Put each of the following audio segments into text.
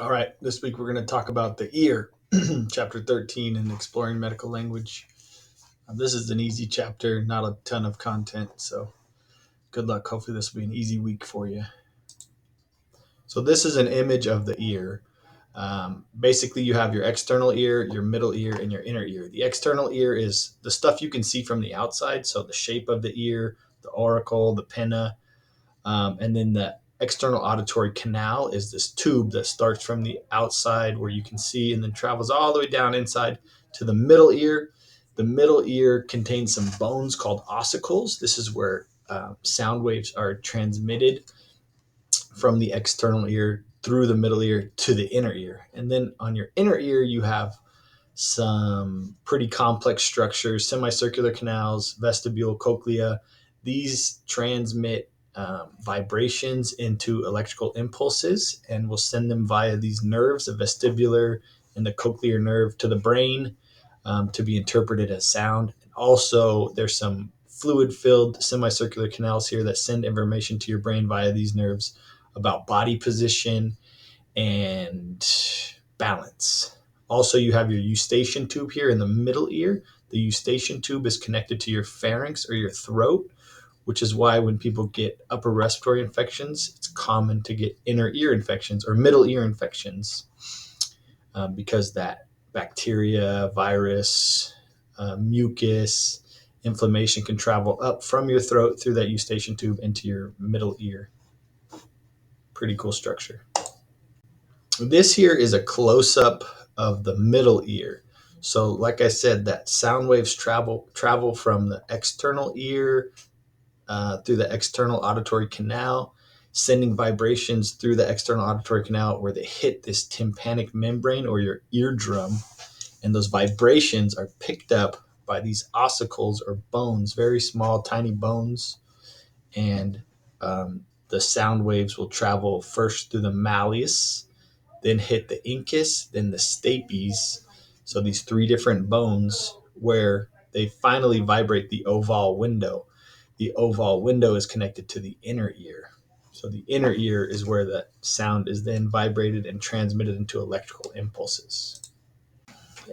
All right, this week we're going to talk about the ear, chapter 13 in Exploring Medical Language. This is an easy chapter, not a ton of content, so good luck. Hopefully, this will be an easy week for you. So, this is an image of the ear. Basically, you have your external ear, your middle ear, and your inner ear. The external ear is the stuff you can see from the outside, so the shape of the ear, the auricle, the pinna, and then the external auditory canal is this tube that starts from the outside where you can see and then travels all the way down inside to the middle ear. The middle ear contains some bones called ossicles. This is where sound waves are transmitted from the external ear through the middle ear to the inner ear. And then on your inner ear, you have some pretty complex structures, semicircular canals, vestibule, cochlea. These transmit vibrations into electrical impulses and will send them via these nerves, the vestibular and the cochlear nerve, to the brain to be interpreted as sound. And also, there's some fluid-filled semicircular canals here that send information to your brain via these nerves about body position and balance. Also, you have your eustachian tube here in the middle ear. The eustachian tube is connected to your pharynx or your throat, which is why when people get upper respiratory infections, it's common to get inner ear infections or middle ear infections because that bacteria, virus, mucus, inflammation can travel up from your throat through that eustachian tube into your middle ear. Pretty cool structure. This here is a close-up of the middle ear. So like I said, that sound waves travel from the external ear through the external auditory canal, sending vibrations through the external auditory canal where they hit this tympanic membrane or your eardrum. And those vibrations are picked up by these ossicles or bones, very small, tiny bones. And the sound waves will travel first through the malleus, then hit the incus, then the stapes. So these three different bones where they finally vibrate the oval window. The oval window is connected to the inner ear. So the inner ear is where the sound is then vibrated and transmitted into electrical impulses.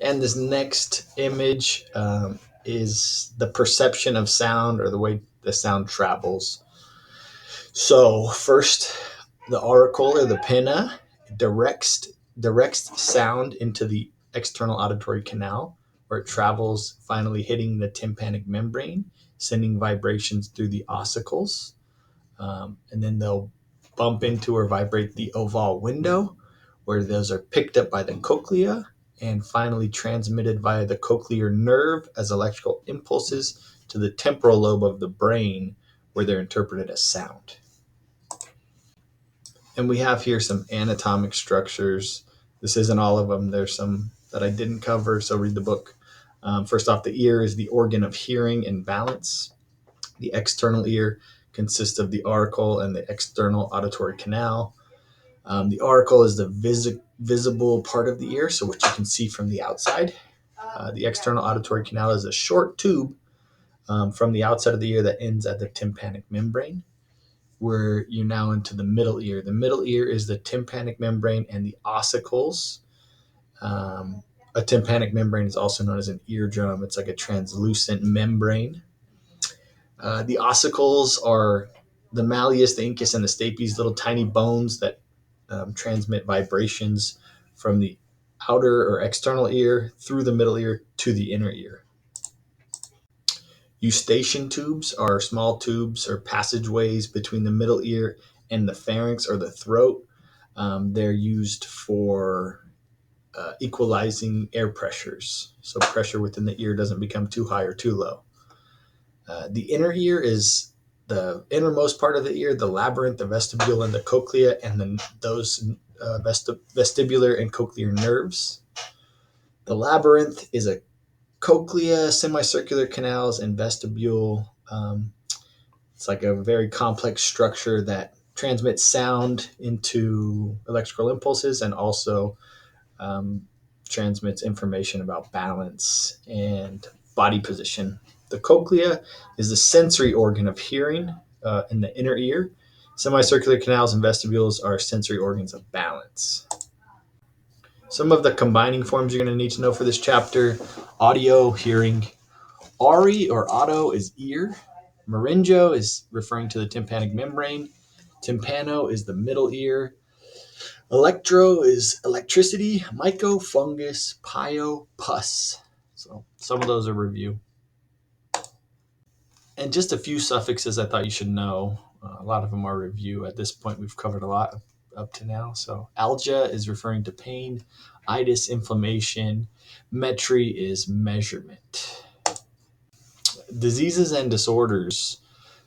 And this next image is the perception of sound or the way the sound travels. So first, the auricle or the pinna directs sound into the external auditory canal, where it travels, finally hitting the tympanic membrane, sending vibrations through the ossicles. And then they'll bump into or vibrate the oval window, where those are picked up by the cochlea and finally transmitted via the cochlear nerve as electrical impulses to the temporal lobe of the brain, where they're interpreted as sound. And we have here some anatomic structures. This isn't all of them. There's some that I didn't cover, so read the book. First off, the ear is the organ of hearing and balance. The external ear consists of the auricle and the external auditory canal. The auricle is the visible part of the ear, so what you can see from the outside. The external auditory canal is a short tube from the outside of the ear that ends at the tympanic membrane, where you're now into the middle ear. The middle ear is the tympanic membrane and the ossicles. A tympanic membrane is also known as an eardrum. It's like a translucent membrane. The ossicles are the malleus, the incus, and the stapes, little tiny bones that transmit vibrations from the outer or external ear through the middle ear to the inner ear. Eustachian tubes are small tubes or passageways between the middle ear and the pharynx or the throat. They're used for equalizing air pressures, so pressure within the ear doesn't become too high or too low. The inner ear is the innermost part of the ear, the labyrinth, the vestibule, and the cochlea, and then those vestibular and cochlear nerves. The labyrinth is a cochlea, semicircular canals, and vestibule. It's like a very complex structure that transmits sound into electrical impulses and also transmits information about balance and body position. The cochlea is the sensory organ of hearing in the inner ear. Semicircular canals and vestibules are sensory organs of balance. Some of the combining forms you're going to need to know for this chapter: audio, hearing. Ari or auto is ear. Meningo is referring to the tympanic membrane. Tympano is the middle ear. Electro is electricity. Myco, fungus. Pio, pus. So some of those are review. And just a few suffixes I thought you should know. A lot of them are review. At this point, we've covered a lot up to now. So algia is referring to pain. Itis, inflammation. Metry is measurement. Diseases and disorders.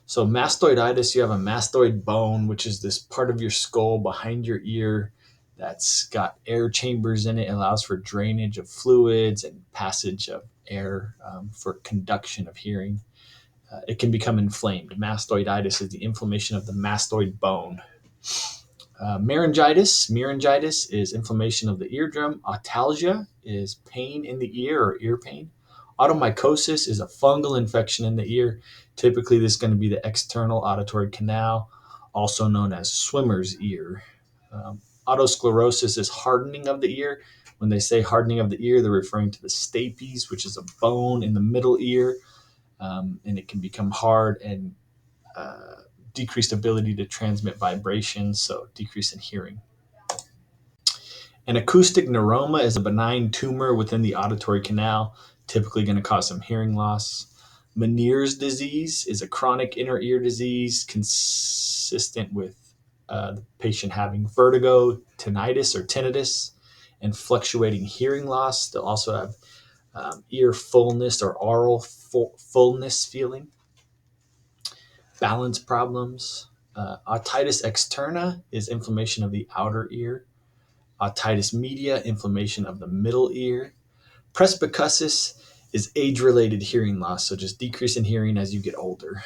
So mastoiditis, you have a mastoid bone, which is this part of your skull behind your ear that's got air chambers in it. It allows for drainage of fluids and passage of air for conduction of hearing. It can become inflamed. Mastoiditis is the inflammation of the mastoid bone. Meningitis is inflammation of the eardrum. Otalgia is pain in the ear or ear pain. Automycosis is a fungal infection in the ear. Typically, this is going to be the external auditory canal, also known as swimmer's ear. Otosclerosis is hardening of the ear. When they say hardening of the ear, they're referring to the stapes, which is a bone in the middle ear, and it can become hard and decreased ability to transmit vibrations, so decrease in hearing. An acoustic neuroma is a benign tumor within the auditory canal, typically going to cause some hearing loss. Meniere's disease is a chronic inner ear disease consistent with the patient having vertigo, tinnitus or tinnitus, and fluctuating hearing loss. They'll also have ear fullness or aural fullness feeling. Balance problems. Otitis externa is inflammation of the outer ear. Otitis media, inflammation of the middle ear. Presbycusis is age-related hearing loss, so just decrease in hearing as you get older.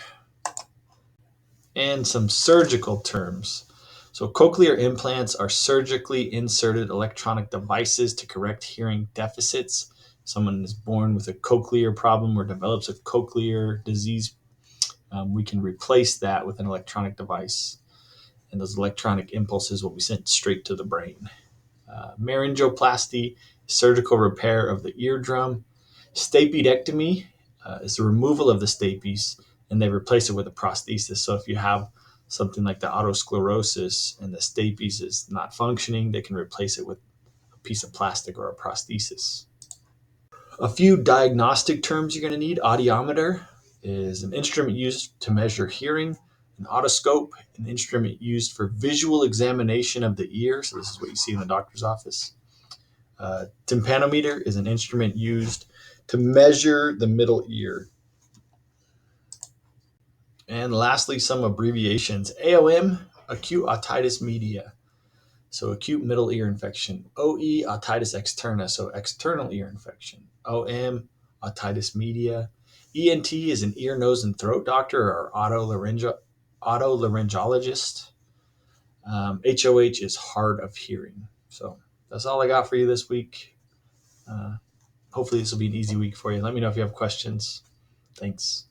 And some surgical terms. So cochlear implants are surgically inserted electronic devices to correct hearing deficits. Someone is born with a cochlear problem or develops a cochlear disease, we can replace that with an electronic device, and those electronic impulses will be sent straight to the brain. Meningeoplasty, surgical repair of the eardrum. Stapedectomy is the removal of the stapes, and they replace it with a prosthesis. So if you have something like the otosclerosis and the stapes is not functioning, they can replace it with a piece of plastic or a prosthesis. A few diagnostic terms you're going to need. Audiometer is an instrument used to measure hearing. An otoscope, an instrument used for visual examination of the ear. So this is what you see in the doctor's office. Tympanometer is an instrument used to measure the middle ear. And lastly, some abbreviations. AOM, acute otitis media. So acute middle ear infection. OE, otitis externa, so external ear infection. OM, otitis media. ENT is an ear, nose, and throat doctor or otolaryngologist. HOH is hard of hearing. So that's all I got for you this week. Hopefully this will be an easy week for you. Let me know if you have questions. Thanks.